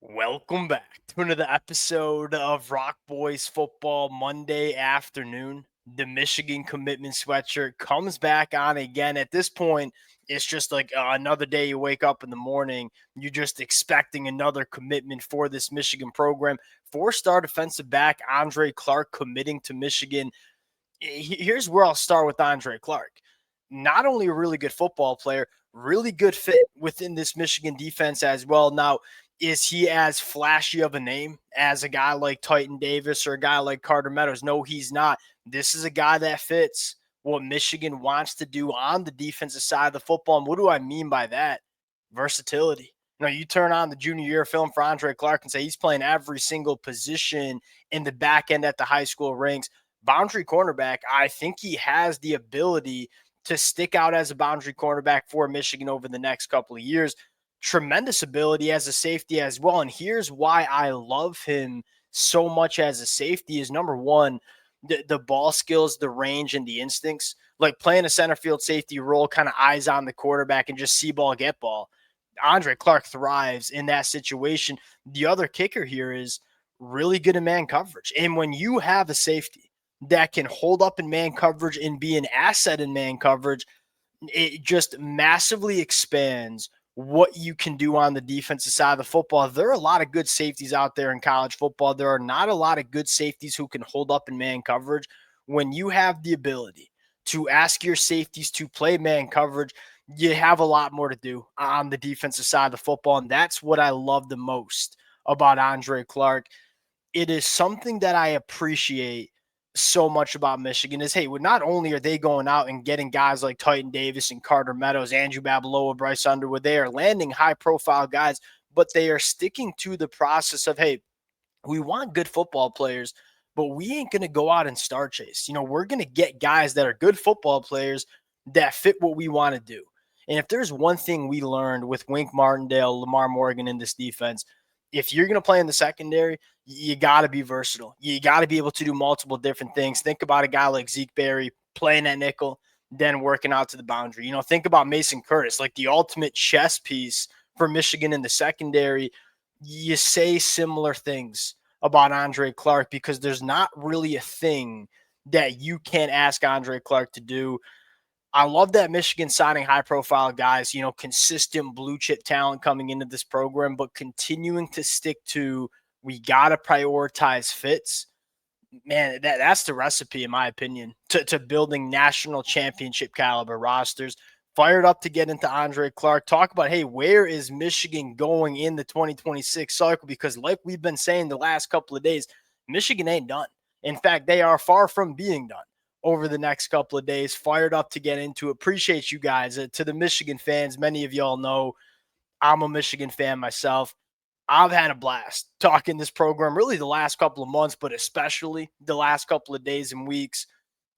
Welcome back to another episode of Rock Boys Football Monday afternoon. The Michigan commitment sweatshirt comes back on again. At this point, it's just like another day you wake up in the morning. You're just expecting another commitment for this Michigan program. Four-star defensive back Andre Clark committing to Michigan. Here's where I'll start with Andre Clark. Not only a really good football player, really good fit within this Michigan defense as well. Now, is he as flashy of a name as a guy like Titan Davis or a guy like Carter Meadows? No, he's not. This is a guy that fits what Michigan wants to do on the defensive side of the football. And what do I mean by that? Versatility. You turn on the junior year film for Andre Clark and say he's playing every single position in the back end at the high school ranks. Boundary cornerback, I think he has the ability to stick out as a boundary cornerback for Michigan over the next couple of years. Tremendous ability as a safety as well. And here's why I love him so much as a safety is number one, the ball skills, the range, and the instincts. Like playing a center field safety role, kind of eyes on the quarterback and just see ball, get ball. Andre Clark thrives in that situation. The other kicker here is really good in man coverage. And when you have a safety that can hold up in man coverage and be an asset in man coverage, it just massively expands what you can do on the defensive side of the football. There are a lot of good safeties out there in college football. There are not a lot of good safeties who can hold up in man coverage. When you have the ability to ask your safeties to play man coverage, you have a lot more to do on the defensive side of the football. And that's what I love the most about Andre Clark. It is something that I appreciate so much about Michigan is, hey, well, not only are they going out and getting guys like Titan Davis and Carter Meadows, Andrew Babalola, Bryce Underwood, they are landing high-profile guys, but they are sticking to the process of, hey, we want good football players, but we ain't going to go out and star chase. We're going to get guys that are good football players that fit what we want to do. And if there's one thing we learned with Wink Martindale, Lamar Morgan in this defense, if you're going to play in the secondary, you got to be versatile. You got to be able to do multiple different things. Think about a guy like Zeke Berry playing at nickel, then working out to the boundary. Think about Mason Curtis, like the ultimate chess piece for Michigan in the secondary. You say similar things about Andre Clark because there's not really a thing that you can't ask Andre Clark to do. I love that Michigan signing high-profile guys, consistent blue-chip talent coming into this program, but continuing to stick to we got to prioritize fits. Man, that's the recipe, in my opinion, to building national championship caliber rosters. Fired up to get into Andre Clark. Talk about, hey, where is Michigan going in the 2026 cycle? Because like we've been saying the last couple of days, Michigan ain't done. In fact, they are far from being done over the next couple of days. Fired up to get into. Appreciate you guys. To the Michigan fans, many of y'all know I'm a Michigan fan myself. I've had a blast talking this program really the last couple of months, but especially the last couple of days and weeks.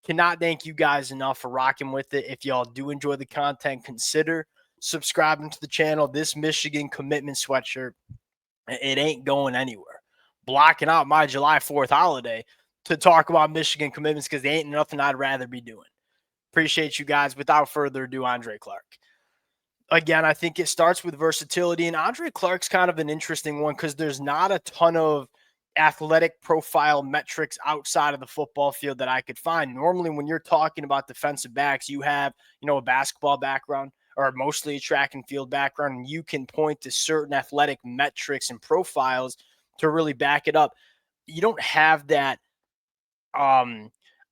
Cannot thank you guys enough for rocking with it. If y'all do enjoy the content, consider subscribing to the channel. This Michigan commitment sweatshirt, it ain't going anywhere. Blocking out my July 4th holiday to talk about Michigan commitments because they ain't nothing I'd rather be doing. Appreciate you guys. Without further ado, Andre Clark. Again, I think it starts with versatility, and Andre Clark's kind of an interesting one because there's not a ton of athletic profile metrics outside of the football field that I could find. Normally, when you're talking about defensive backs, you have, a basketball background or mostly a track and field background, and you can point to certain athletic metrics and profiles to really back it up. You don't have that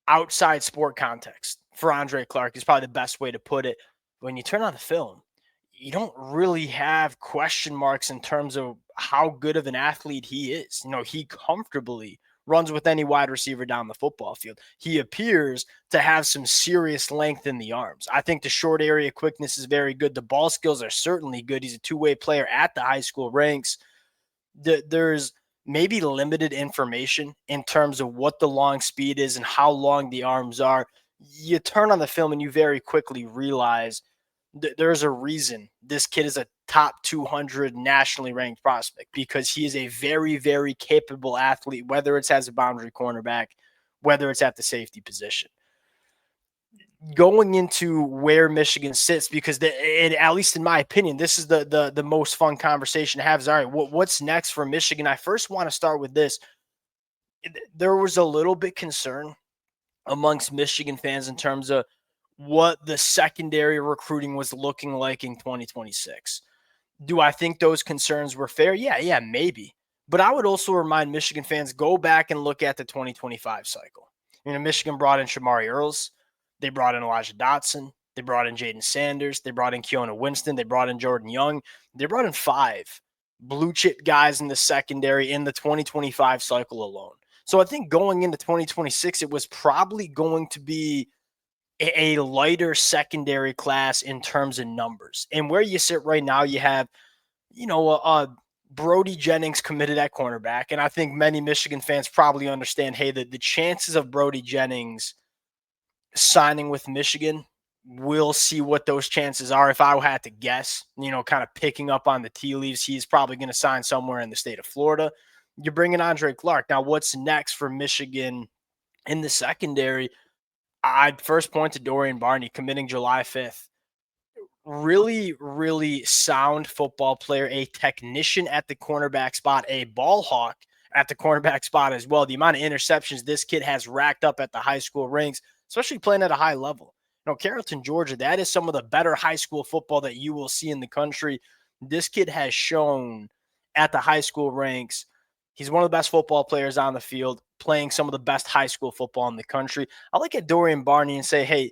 outside sport context for Andre Clark is probably the best way to put it. When you turn on the film, you don't really have question marks in terms of how good of an athlete he is. He comfortably runs with any wide receiver down the football field. He appears to have some serious length in the arms. I think the short area quickness is very good. The ball skills are certainly good. He's a two-way player at the high school ranks. There's maybe limited information in terms of what the long speed is and how long the arms are. You turn on the film and you very quickly realize there's a reason this kid is a top 200 nationally ranked prospect because he is a very, very capable athlete, whether it's as a boundary cornerback, whether it's at the safety position. going into where Michigan sits, because at least in my opinion, this is the most fun conversation to have. Is all right. What's next for Michigan? I first want to start with this. There was a little bit concern amongst Michigan fans in terms of what the secondary recruiting was looking like in 2026. Do I think those concerns were fair? Yeah, maybe. But I would also remind Michigan fans, go back and look at the 2025 cycle. Michigan brought in Shamari Earls. They brought in Elijah Dotson. They brought in Jaden Sanders. They brought in Keona Winston. They brought in Jordan Young. They brought in 5 blue chip guys in the secondary in the 2025 cycle alone. So I think going into 2026, it was probably going to be a lighter secondary class in terms of numbers. And where you sit right now, you have, Brody Jennings committed at cornerback. And I think many Michigan fans probably understand, hey, the chances of Brody Jennings signing with Michigan, we'll see what those chances are. If I had to guess, kind of picking up on the tea leaves, he's probably going to sign somewhere in the state of Florida. You're bringing Andre Clark. Now, what's next for Michigan in the secondary? I'd first point to Dorian Barney committing July 5th. Really, really sound football player, a technician at the cornerback spot, a ball hawk at the cornerback spot as well. The amount of interceptions this kid has racked up at the high school ranks, especially playing at a high level. Carrollton, Georgia, that is some of the better high school football that you will see in the country. This kid has shown at the high school ranks. He's one of the best football players on the field, playing some of the best high school football in the country. I look at Dorian Barney and say, hey,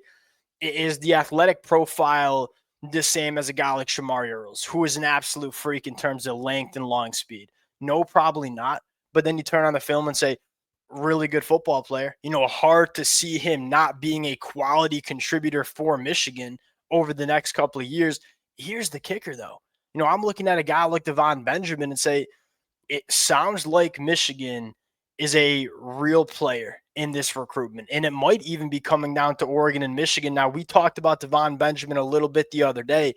is the athletic profile the same as a guy like Shamari Earls, who is an absolute freak in terms of length and long speed? No, probably not. But then you turn on the film and say, really good football player. Hard to see him not being a quality contributor for Michigan over the next couple of years. Here's the kicker, though. I'm looking at a guy like Devon Benjamin and say, it sounds like Michigan is a real player in this recruitment, and it might even be coming down to Oregon and Michigan. Now, we talked about Devon Benjamin a little bit the other day.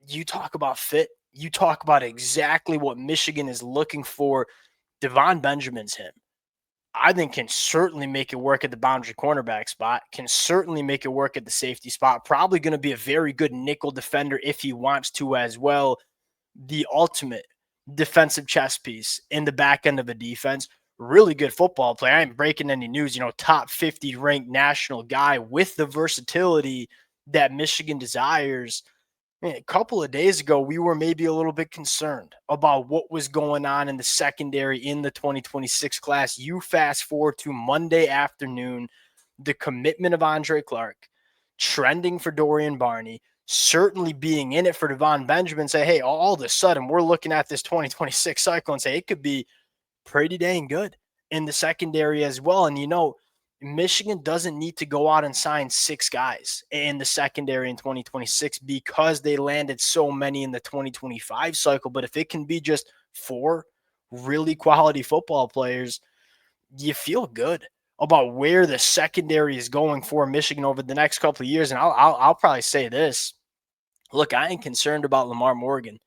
You talk about fit. You talk about exactly what Michigan is looking for. Devon Benjamin's him. I think can certainly make it work at the boundary cornerback spot, can certainly make it work at the safety spot, probably going to be a very good nickel defender if he wants to as well. The ultimate defensive chess piece in the back end of a defense. Really good football player. I ain't breaking any news, top 50 ranked national guy with the versatility that Michigan desires. A couple of days ago, we were maybe a little bit concerned about what was going on in the secondary in the 2026 class. You fast forward to Monday afternoon, the commitment of Andre Clark, trending for Dorian Barney, certainly being in it for Devon Benjamin. Say, hey, all of a sudden, we're looking at this 2026 cycle and say it could be pretty dang good in the secondary as well. And, Michigan doesn't need to go out and sign 6 guys in the secondary in 2026 because they landed so many in the 2025 cycle. But if it can be just 4 really quality football players, you feel good about where the secondary is going for Michigan over the next couple of years. And I'll probably say this. Look, I ain't concerned about Lamar Morgan.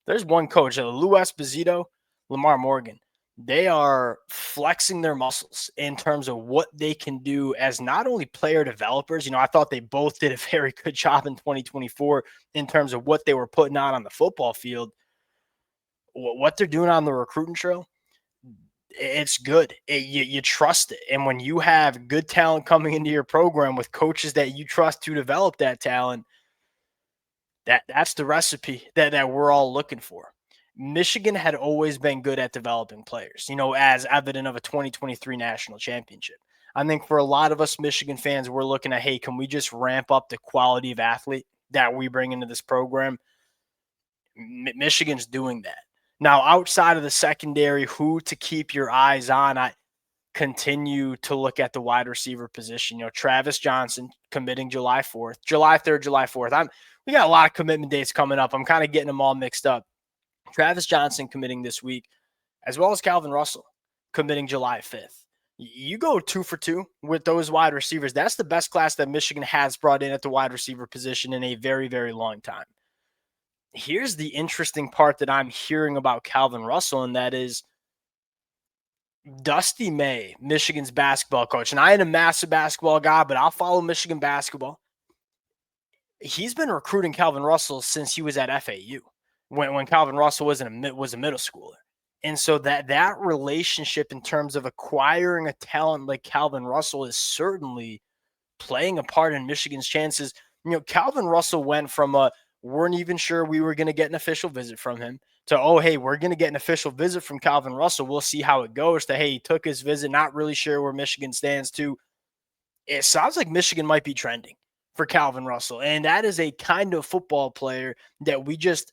There's one coach, Lou Esposito, Lamar Morgan. They are flexing their muscles in terms of what they can do as not only player developers. I thought they both did a very good job in 2024 in terms of what they were putting out on the football field. What they're doing on the recruiting trail, it's good. You trust it. And when you have good talent coming into your program with coaches that you trust to develop that talent, that's the recipe that we're all looking for. Michigan had always been good at developing players, as evident of a 2023 national championship. I think for a lot of us Michigan fans, we're looking at, hey, can we just ramp up the quality of athlete that we bring into this program? Michigan's doing that. Now, outside of the secondary, who to keep your eyes on, I continue to look at the wide receiver position. Travis Johnson committing July 4th, July 3rd, July 4th. We got a lot of commitment dates coming up. I'm kind of getting them all mixed up. Travis Johnson committing this week, as well as Calvin Russell committing July 5th. You go 2 for 2 with those wide receivers. That's the best class that Michigan has brought in at the wide receiver position in a very, very long time. Here's the interesting part that I'm hearing about Calvin Russell, and that is Dusty May, Michigan's basketball coach, and I ain't a massive basketball guy, but I'll follow Michigan basketball. He's been recruiting Calvin Russell since he was at FAU, when Calvin Russell was a middle schooler. And so that relationship in terms of acquiring a talent like Calvin Russell is certainly playing a part in Michigan's chances. Calvin Russell went from weren't even sure we were going to get an official visit from him to, oh, hey, we're going to get an official visit from Calvin Russell. We'll see how it goes, to, hey, he took his visit, not really sure where Michigan stands, to, it sounds like Michigan might be trending for Calvin Russell. And that is a kind of football player that we just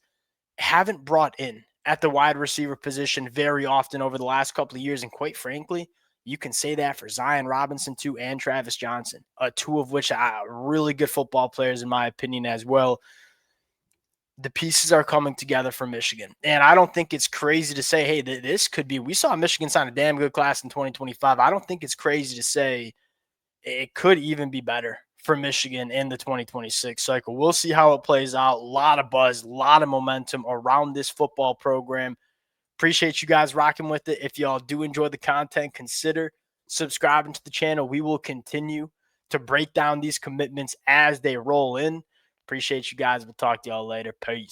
haven't brought in at the wide receiver position very often over the last couple of years. And quite frankly, you can say that for Zion Robinson too, and Travis Johnson, two of which are really good football players in my opinion as well. The pieces are coming together for Michigan. And I don't think it's crazy to say, hey, this could be, we saw Michigan sign a damn good class in 2025. I don't think it's crazy to say it could even be better for Michigan in the 2026 cycle. We'll see how it plays out. A lot of buzz, a lot of momentum around this football program. Appreciate you guys rocking with it. If y'all do enjoy the content, consider subscribing to the channel. We will continue to break down these commitments as they roll in. Appreciate you guys. We'll talk to y'all later. Peace.